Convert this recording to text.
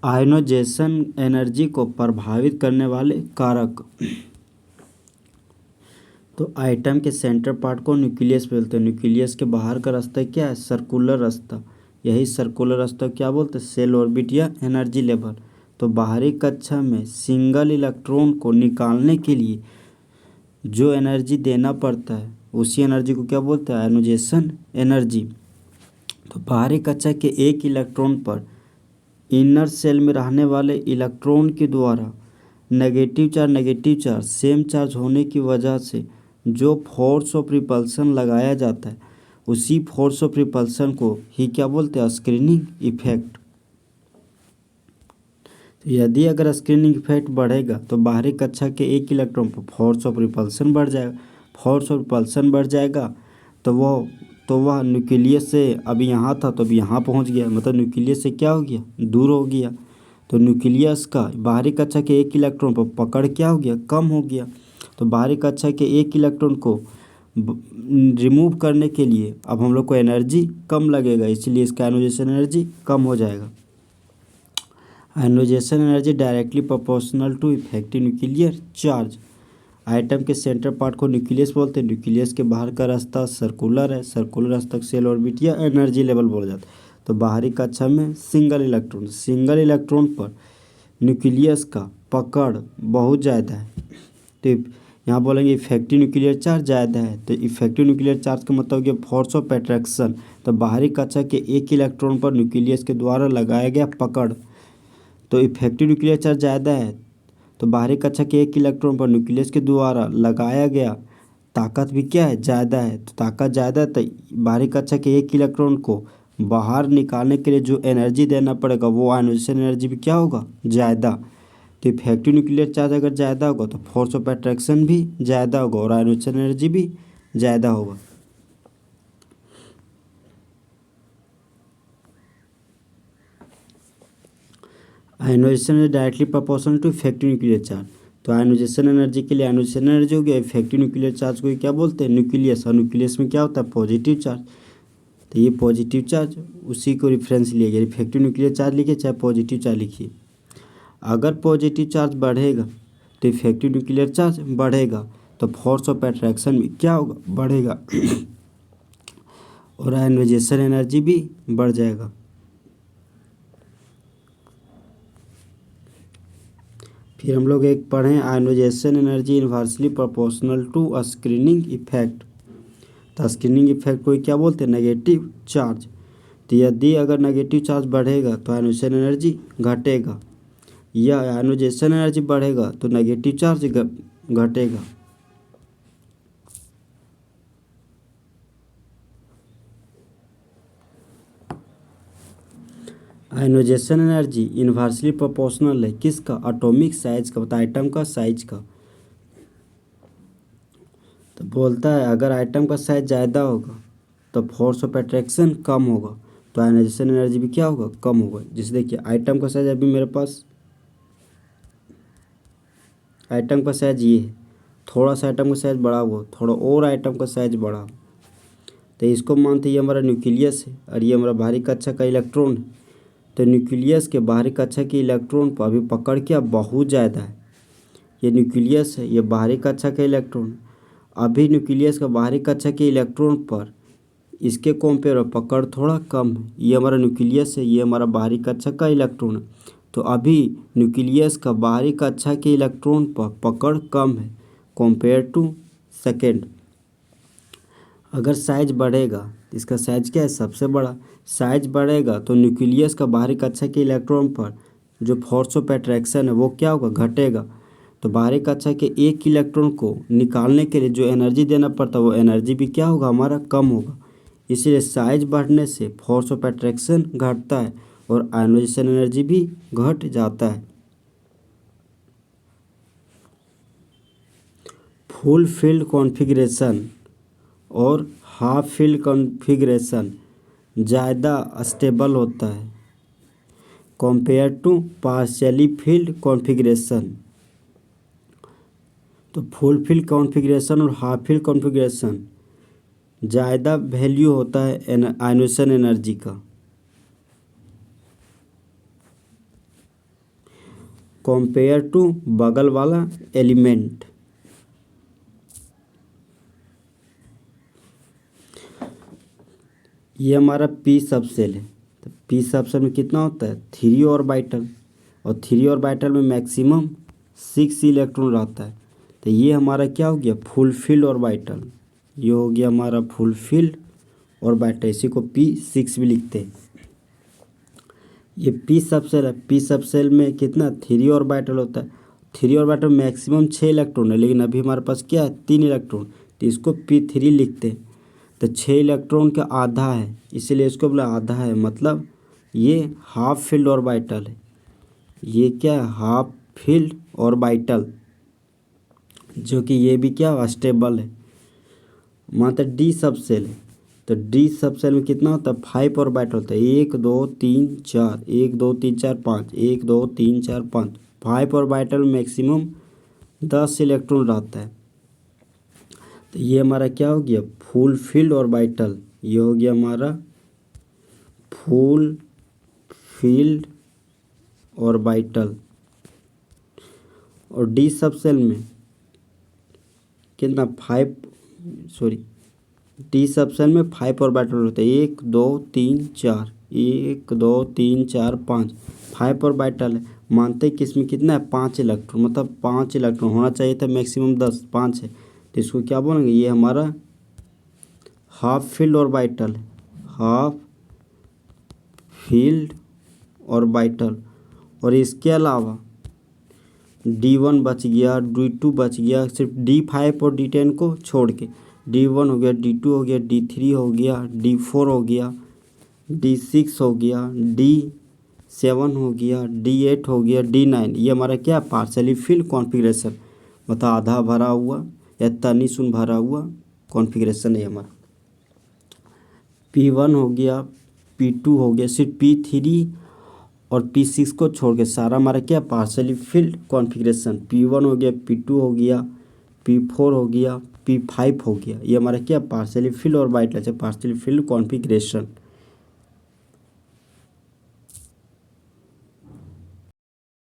आयनोजेशन energy को प्रभावित करने वाले कारक। तो आइटम के सेंटर पार्ट को न्यूक्लियस बोलते हैं। न्यूक्लियस के बाहर का रास्ता क्या है? सर्कुलर रास्ता। यही सर्कुलर रास्ता क्या बोलते हैं? सेल ऑर्बिट या एनर्जी लेवल। तो बाहरी कक्षा में सिंगल इलेक्ट्रॉन को निकालने के लिए जो एनर्जी देना पड़ता है उसी एनर्जी को क्या बोलते हैं? आयनोजेशन एनर्जी। तो बाहरी कक्षा के एक इलेक्ट्रॉन पर इनर सेल में रहने वाले इलेक्ट्रॉन के द्वारा नेगेटिव चार्ज सेम चार्ज होने की वजह से जो फोर्स ऑफ रिपल्सन लगाया जाता है उसी फोर्स ऑफ रिपल्सन को ही क्या बोलते हैं? Screening effect. तो यदि अगर स्क्रीनिंग इफेक्ट बढ़ेगा तो बाहरी कक्षा के एक इलेक्ट्रॉन पर फोर्स ऑफ रिपल्सन बढ़ जाएगा। फोर्स ऑफ रिपल्सन बढ़ जाएगा तो वह न्यूक्लियस से अभी यहाँ था तो अभी यहाँ पहुँच गया, मतलब न्यूक्लियस से क्या हो गया? दूर हो गया। तो न्यूक्लियस का बाहरी कक्षा के एक इलेक्ट्रॉन पर पकड़ क्या हो गया? कम हो गया। तो बाहरी कक्षा के एक इलेक्ट्रॉन को रिमूव करने के लिए अब हम लोग को एनर्जी कम लगेगा, इसलिए इसका आयनोजेशन एनर्जी कम हो जाएगा। Ionisation energy directly proportional to effective nuclear charge. Atom के सेंटर पार्ट को न्यूक्लियस बोलते हैं। न्यूक्लियस के बाहर का रास्ता सर्कुलर है। सर्कुलर रास्ता सेल ऑर्बिट या एनर्जी लेवल बोला जाता है। तो बाहरी कक्षा में सिंगल इलेक्ट्रॉन पर न्यूक्लियस का पकड़ बहुत ज़्यादा है। तो यहाँ बोलेंगे इफेक्टिव न्यूक्लियर चार्ज ज़्यादा है। तो इफेक्टिव न्यूक्लियर चार्ज का मतलब क्या? Force of attraction. तो बाहरी कक्षा के एक इलेक्ट्रॉन पर न्यूक्लियस के द्वारा लगाया गया पकड़। तो इफेक्टिव न्यूक्लियर चार्ज ज़्यादा है तो बाहरी कक्षा के एक इलेक्ट्रॉन पर न्यूक्लियस के द्वारा लगाया गया ताकत भी क्या है? ज़्यादा है। तो ताकत ज़्यादा है तो बाहरी कक्षा के एक इलेक्ट्रॉन को बाहर निकालने के लिए जो एनर्जी देना पड़ेगा वो आयनोजेशन एनर्जी भी क्या होगा? ज़्यादा। तो इफेक्टिव न्यूक्लियर चार्ज अगर ज़्यादा होगा तो फोर्स ऑफ अट्रैक्शन भी ज़्यादा होगा और आयनोजेशन एनर्जी भी ज़्यादा होगा। Ionisation energy directly proportional to effective nuclear charge. तो आयनोजेशन एनर्जी के लिए आयनोजेशन एनर्जी हो गया। इफेक्टिव न्यूक्लियर चार्ज को क्या बोलते हैं? न्यूक्लियस। और न्यूक्लियस में क्या होता है? Positive charge. तो ये पॉजिटिव चार्ज उसी को रेफरेंस लिया गया। इफेक्टिव न्यूक्लियर चार्ज लिखिए चाहे पॉजिटिव चार्ज लिखिए। अगर पॉजिटिव चार्ज बढ़ेगा तो इफेक्टिव न्यूक्लियर चार्ज बढ़ेगा तो फोर्स ऑफ अट्रैक्शन भी क्या होगा? बढ़ेगा और आयनोजेशन एनर्जी भी बढ़ जाएगा। फिर हम लोग एक पढ़ें ionisation energy inversely proportional to screening effect. तो स्क्रीनिंग इफेक्ट को क्या बोलते हैं? Negative charge. तो यदि अगर नेगेटिव चार्ज बढ़ेगा तो आयनोजेशन एनर्जी घटेगा या आयनोजेशन एनर्जी बढ़ेगा तो नेगेटिव चार्ज घटेगा। आयनोजेशन एनर्जी इन्वर्सली प्रोपोर्शनल है किसका? एटॉमिक साइज का, मतलब आइटम का साइज का। तो बोलता है अगर आइटम का साइज ज़्यादा होगा तो फोर्स ऑफ अट्रैक्शन कम होगा तो आयनोजेशन एनर्जी भी क्या होगा? कम होगा। जैसे देखिए आइटम का साइज अभी मेरे पास आइटम का साइज ये है, थोड़ा सा आइटम का साइज बड़ा हुआ, थोड़ा और आइटम का साइज बड़ा, तो इसको मानते ये हमारा न्यूक्लियस है और ये हमारा बाहरी कक्षा का इलेक्ट्रॉन है। तो न्यूक्लियस के बाहरी कक्षा के इलेक्ट्रॉन पर अभी पकड़ क्या बहुत ज़्यादा है। ये न्यूक्लियस है, ये बाहरी कक्षा का इलेक्ट्रॉन है। अभी न्यूक्लियस का बाहरी कक्षा के इलेक्ट्रॉन पर इसके कंपेयर में पकड़ थोड़ा कम है। ये हमारा न्यूक्लियस है, ये हमारा बाहरी कक्षा का इलेक्ट्रॉन है। तो अभी न्यूक्लियस का बाहरी कक्षा के इलेक्ट्रॉन पर पकड़ कम है कंपेयर टू सेकेंड। अगर साइज बढ़ेगा, इसका साइज क्या है? सबसे बड़ा। साइज बढ़ेगा तो न्यूक्लियस का बाहरी कक्षा के इलेक्ट्रॉन पर जो फोर्स ऑफ अट्रैक्शन है वो क्या होगा? घटेगा। तो बाहरी कक्षा के एक इलेक्ट्रॉन को निकालने के लिए जो एनर्जी देना पड़ता है वो एनर्जी भी क्या होगा? हमारा कम होगा। इसलिए साइज बढ़ने से फोर्स ऑफ अट्रैक्शन घटता है और आयनोजेशन एनर्जी भी घट जाता है। फुल फील्ड कॉन्फ़िगरेशन और हाफ फील्ड कॉन्फ़िगरेशन ज़्यादा स्टेबल होता है compare to partially field configuration. तो फुल फील्ड कॉन्फ़िगरेशन और हाफ फील्ड कॉन्फ़िगरेशन ज़्यादा वैल्यू होता है आयनोजेशन एनर्जी का। कंपेयर टू बगल वाला एलिमेंट। ये हमारा पी सब सेल है। तो पी सब सेल में कितना होता है 3 ऑर्बिटल, और 3 ऑर्बिटल में मैक्सिमम 6 इलेक्ट्रॉन रहता है। तो ये हमारा क्या हो गया फुलफिल्ड ऑर्बिटल। ये हो गया हमारा फुलफिल्ड ऑर्बिटल, इसी को P6 भी लिखते हैं। ये पी सब सेल है। पी सब सेल में कितना 3 ऑर्बिटल होता है। 3 ऑर्बिटल मैक्सिमम 6 इलेक्ट्रॉन है, लेकिन अभी हमारे पास क्या है 3 इलेक्ट्रॉन, तो इसको P3 लिखते हैं। तो 6 इलेक्ट्रॉन का आधा है, इसीलिए इसको बोला आधा है, मतलब ये हाफ फील्ड ऑर्बिटल है। ये क्या है हाफ फील्ड ऑर्बिटल, जो कि ये भी क्या स्टेबल है। मतलब डी सब सेल है। तो डी सब सेल में कितना होता है 5 ऑर्बिटल होता है। 1 2 3 4, 1 2 3 4 5, 1 2 3 4 5। 5 ऑर्बिटल में मैक्सिमम 10 इलेक्ट्रॉन रहता है। तो ये हमारा क्या हो गया फुल फील्ड ऑर्बिटल। ये हो गया हमारा फुल फील्ड ऑर्बिटल। और डी सब सेल में कितना डी सब सेल में 5 ऑर्बिटल होते हैं। 1 2 3 4, 1 2 3 4 5, 5 ऑर्बिटल है। मानते हैं कि इसमें कितना है 5 इलेक्ट्रॉन, मतलब 5 इलेक्ट्रॉन होना चाहिए था मैक्सिमम 10, 5 है, तो इसको क्या बोलेंगे ये हमारा हाफ फील्ड ऑर्बिटल है। Half filled orbital. और इसके अलावा D1 बच गया, D2 बच गया, सिर्फ D5 और D10 को छोड़ के। D1 हो गया, D2 हो गया, D3 हो गया, D4 हो गया, D6 हो गया, D7 हो गया, D8 हो गया, D9। ये हमारा क्या पार्शली फिल कॉन्फ़िगरेशन, मतलब आधा भरा हुआ या तनी सुन भरा हुआ कॉन्फ़िगरेशन है हमारा। P1 हो गया, P2 हो गया, सिर्फ P3 और P6 को छोड़ के सारा हमारा क्या पार्शली फिल्ड कॉन्फ़िगरेशन। P1 हो गया, P2 हो गया, P4 हो गया, P5 हो गया। ये हमारा क्या पार्शली फिल्ड ऑर्बिटल है, पार्शली फिल्ड कॉन्फ़िगरेशन।